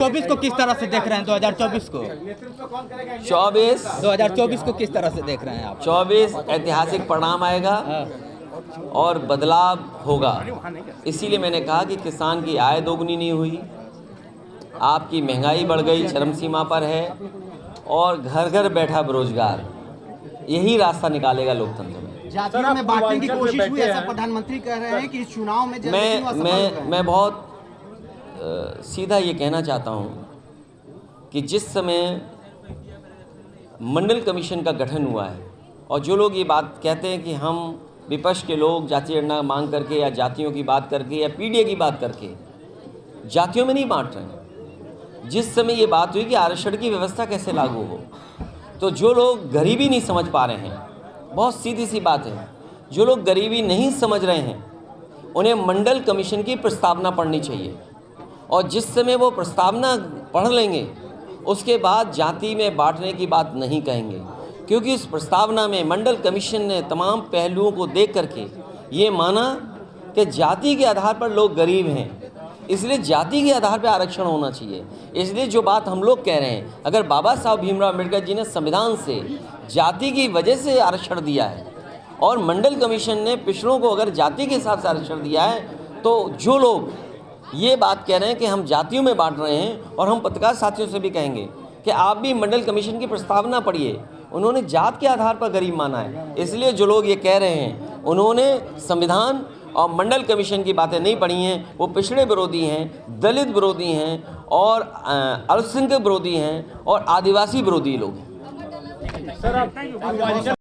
2024 को किस तरह से देख रहे हैं? 2024 को 2024 को किस तरह से देख रहे हैं आप? 24 ऐतिहासिक परिणाम आएगा और बदलाव होगा। इसीलिए मैंने कहा कि किसान की आय दोगुनी नहीं हुई, आपकी महंगाई बढ़ गई, चरम सीमा पर है, और घर घर बैठा बेरोजगार, यही रास्ता निकालेगा लोकतंत्र में। जातियों में बांटने की कोशिश हुई, ऐसा प्रधानमंत्री कह रहे हैं कि इस चुनाव में मैं बहुत सीधा ये कहना चाहता हूँ कि जिस समय मंडल कमीशन का गठन हुआ है और जो लोग ये बात कहते हैं कि हम विपक्ष के लोग जातीय गणना मांग करके या जातियों की बात करके या पीडीए की बात करके जातियों में नहीं बांट रहे हैं, जिस समय ये बात हुई कि आरक्षण की व्यवस्था कैसे लागू हो, तो जो लोग गरीबी नहीं समझ पा रहे हैं, बहुत सीधी सी बात है, जो लोग गरीबी नहीं समझ रहे हैं उन्हें मंडल कमीशन की प्रस्तावना पढ़नी चाहिए, और जिस समय वो प्रस्तावना पढ़ लेंगे उसके बाद जाति में बांटने की बात नहीं कहेंगे, क्योंकि उस प्रस्तावना में मंडल कमीशन ने तमाम पहलुओं को देख करके ये माना कि जाति के आधार पर लोग गरीब हैं, इसलिए जाति के आधार पर आरक्षण होना चाहिए। इसलिए जो बात हम लोग कह रहे हैं, अगर बाबा साहब भीमराव अम्बेडकर जी ने संविधान से जाति की वजह से आरक्षण दिया है और मंडल कमीशन ने पिछड़ों को अगर जाति के हिसाब से आरक्षण दिया है, तो जो लोग ये बात कह रहे हैं कि हम जातियों में बांट रहे हैं, और हम पत्रकार साथियों से भी कहेंगे कि आप भी मंडल कमीशन की प्रस्तावना पढ़िए, उन्होंने जात के आधार पर गरीब माना है। इसलिए जो लोग ये कह रहे हैं उन्होंने संविधान और मंडल कमीशन की बातें नहीं पढ़ी हैं, वो पिछड़े विरोधी हैं, दलित विरोधी हैं, और अल्पसंख्यक विरोधी हैं, और आदिवासी विरोधी लोग हैं।